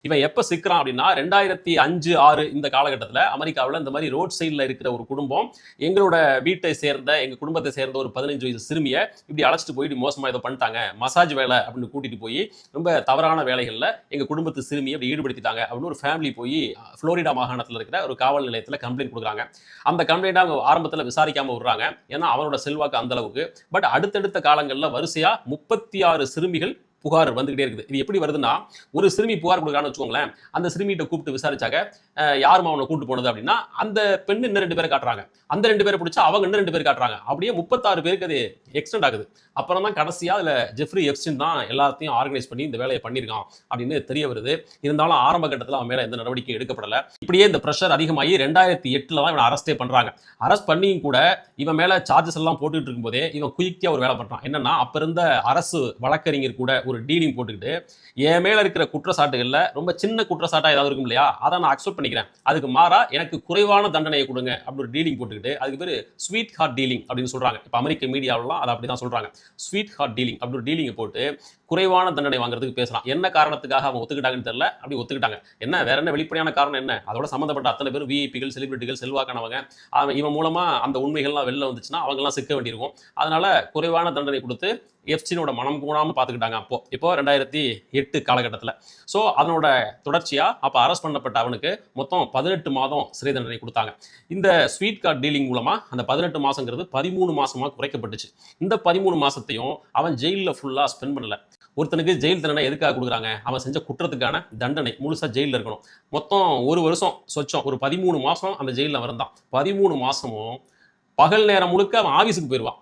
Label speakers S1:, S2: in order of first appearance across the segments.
S1: இவன் எப்ப சிக்கிறான் அப்படின்னா 2005-6 இந்த காலகட்டத்தில் அமெரிக்காவில் இந்த மாதிரி ரோட் சைடில் இருக்கிற ஒரு குடும்பம் எங்களோட வீட்டை சேர்ந்த எங்க குடும்பத்தை சேர்ந்த ஒரு 15 வயசு சிறுமியை இப்படி அழைச்சிட்டு போய் இப்படி மோசமா இதை பண்ணிட்டாங்க, மசாஜ் வேலை அப்படின்னு கூட்டிட்டு போய் ரொம்ப தவறான வேலைகளில் எங்க குடும்பத்து சிறுமியை அப்படி ஈடுபடுத்திட்டாங்க அப்படின்னு ஒரு ஃபேமிலி போய் புளோரிடா மாகாணத்தில் இருக்கிற ஒரு காவல் நிலையத்தில் கம்ப்ளைண்ட் கொடுக்குறாங்க. அந்த கம்ப்ளைண்ட் அவங்க ஆரம்பத்தில் விசாரிக்காம விடுறாங்க, ஏன்னா அவனோட செல்வாக்கு அந்த அளவுக்கு. பட் அடுத்தடுத்த காலங்களில் வரிசையா 36 சிறுமிகள் புகார் வந்துகிட்டே இருக்குது. இது எப்படி வருதுன்னா, ஒரு சிறுமி புகார் கொடுக்குறான்னு வச்சுக்கோங்களேன், அந்த சிறுமிகிட்ட கூப்பிட்டு விசாரிச்சாங்க, யாருமா அவனை கூட்டு போனது அப்படின்னா, அந்த பெண்ணு இன்னும் 2 பேரை காட்டுறாங்க, அந்த 2 பேரை பிடிச்சா அவங்க இன்னும் 2 பேர் காட்டுறாங்க, அப்படியே 36 பேருக்கு அது எக்ஸ்டெண்ட் ஆகுது. அப்புறம் தான் கடைசியா அதுல ஜெஃப்ரி எப்ஸ்டீன் தான் எல்லாத்தையும் ஆர்கனைஸ் பண்ணி இந்த வேலையை பண்ணியிருக்கான் அப்படின்னு தெரிய வருது. இருந்தாலும் ஆரம்ப கட்டத்தில் அவன் மேல எந்த நடவடிக்கையும் எடுக்கப்படல. இப்படியே இந்த ப்ரெஷர் அதிகமாகி 2008 தான் இவனை அரெஸ்டே பண்றாங்க. அரெஸ்ட் பண்ணியும் கூட இவன் மேல சார்ஜஸ் எல்லாம் போட்டுட்டு இருக்கும்போதே இவன் குயிக்கா ஒரு வேலை பண்றான். என்னன்னா, அப்ப இருந்த அரசு வழக்கறிஞர் கூட ஒரு டீலிங் போட்டுக்கிட்டு, என் மேல இருக்கிற குற்றச்சாட்டுகள்ல ரொம்ப சின்ன குற்றச்சாட்டா ஏதாவது இருக்கும் இல்லையா, அதை நான் அக்செப்ட் பண்ணிக்கிறேன், அதுக்கு மாறா எனக்கு குறைவான தண்டனையை கொடுங்க அப்படின்னு ஒரு டீலிங் போட்டுக்கிட்டு, அதுக்கு பேரு ஸ்வீட் ஹார்ட் டீலிங் அப்படின்னு சொல்றாங்க. இப்ப அமெரிக்க மீடியாவெல்லாம் அதை அப்படிதான் சொல்றாங்க. ஸ்வீட் ஹார்ட் டீலிங் அப்படி ஒரு டீலிங்கை போட்டு குறைவான தண்டனை வாங்குறதுக்கு பேசலாம். என்ன காரணத்துக்காக அவங்க ஒத்துக்கிட்டாங்கன்னு தெரியல, அப்படி ஒத்துக்கிட்டாங்க. என்ன வேற என்ன வெளிப்படையான காரணம் என்ன, அதோட சம்பந்தப்பட்ட அத்தனை பேரும் விஐபிகள், செலிபிரிட்டிகள், செல்வாக்கானவங்க, இவன் மூலமா அந்த உண்மைகள்லாம் வெளில வந்துச்சுன்னா அவங்கெல்லாம் சிக்க வேண்டியிருக்கும். அதனால குறைவான தண்டனை கொடுத்து எப்ஸ்டீனோட மனம் கூடாம பார்த்துக்கிட்டாங்க. இப்போ 2008 காலகட்டத்தில். ஸோ அதனோட தொடர்ச்சியா அப்போ அரெஸ்ட் பண்ணப்பட்ட அவனுக்கு மொத்தம் 18 மாதம் சிறை தண்டனை கொடுத்தாங்க. இந்த ஸ்வீட் கார்ட் டீலிங் மூலமா அந்த 18 மாசங்கிறது 13 மாசமா குறைக்கப்பட்டுச்சு. இந்த 13 மாசத்தையும் அவன் ஜெயிலில் ஃபுல்லா ஸ்பெண்ட் பண்ணல. ஒருத்தனுக்கு ஜெயில் தண்டனை எதுக்காக கொடுக்குறாங்க, அவன் செஞ்ச குற்றத்துக்கான தண்டனை, முழுசா ஜெயிலில் இருக்கணும். மொத்தம் 1 வருஷம் சொச்சம், ஒரு 13 மாசம் அந்த ஜெயிலில் இருந்தான். 13 மாசமும் பகல் நேரம் முழுக்க அவன் ஆஃபீஸுக்கு போயிடுவான்,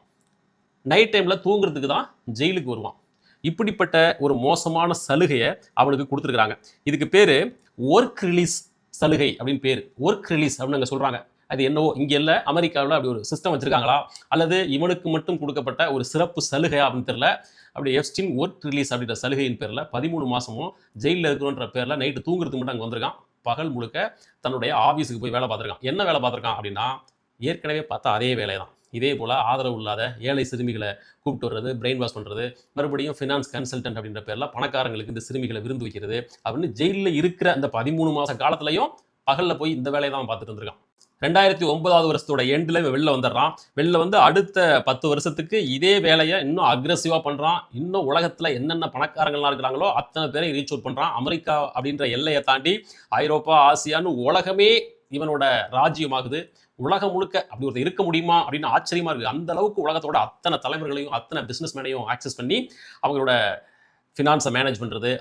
S1: நைட் டைம்ல தூங்குறதுக்கு தான் ஜெயிலுக்கு வருவான். இப்படிப்பட்ட ஒரு மோசமான சலுகையை அவனுக்கு கொடுத்துருக்காங்க. இதுக்கு பேரு ஒர்க் ரிலீஸ் சலுகை அப்படின்னு பேரு. ஒர்க் ரிலீஸ் அப்படின்னு அங்க சொல்றாங்க. அது என்னவோ இங்க இல்ல, அமெரிக்காவில் அப்படி ஒரு சிஸ்டம் வச்சிருக்காங்களா, அல்லது இவனுக்கு மட்டும் கொடுக்கப்பட்ட ஒரு சிறப்பு சலுகை அப்படின்னு தெரியல. அப்படி எப்ஸ்டீன் ஒர்க் ரிலீஸ் அப்படின்ற சலுகையின் பேர்ல 13 மாசமும் ஜெயிலில் இருக்கிறோன்ற பேர்ல நைட்டு தூங்குறதுக்கு மட்டும் அங்கே வந்திருக்கான். பகல் முழுக்க தன்னுடைய ஆஃபீஸுக்கு போய் வேலை பார்த்துருக்கான். என்ன வேலை பார்த்துருக்கான் அப்படின்னா, ஏற்கனவே பார்த்தா அதே வேலை தான். இதே போல் ஆதரவு இல்லாத ஏழை சிறுமிகளை கூப்பிட்டு வர்றது, பிரெயின் வாஷ் பண்ணுறது, மறுபடியும் ஃபினான்ஸ் கன்சல்டன்ட் அப்படின்ற பேரில் பணக்காரங்களுக்கு இந்த சிறுமிகளை விருந்து வைக்கிறது அப்படின்னு ஜெயிலில் இருக்கிற அந்த 13 மாத காலத்துலையும் பகலில் போய் இந்த வேலையை தான் பார்த்துட்டு இருந்திருக்கான். 2009 வருஷத்தோட எண்டில் வெளில வந்துடுறான். வெளில வந்து அடுத்த 10 வருஷத்துக்கு இதே வேலையை இன்னும் அக்ரெசிவாக பண்ணுறான். இன்னும் உலகத்தில் என்னென்ன பணக்காரங்கள்லாம் இருக்கிறாங்களோ அத்தனை பேரை ரீச் அவுட் பண்ணுறான். அமெரிக்கா அப்படின்ற எல்லையை தாண்டி ஐரோப்பா, ஆசியான்னு உலகமே இவனோட ராஜ்யமாகுது. உலகம் முழுக்க அப்படி ஒருத்தர் இருக்க முடியுமா அப்படின்னு ஆச்சரியமா இருக்கு. அந்த அளவுக்கு உலகத்தோட அத்தனை தலைவர்களையும் அத்தனை பிசினஸ் மேனையும் ஆக்சஸ் பண்ணி அவங்களோட ஃபினான்ஸை மேனேஜ் பண்றது,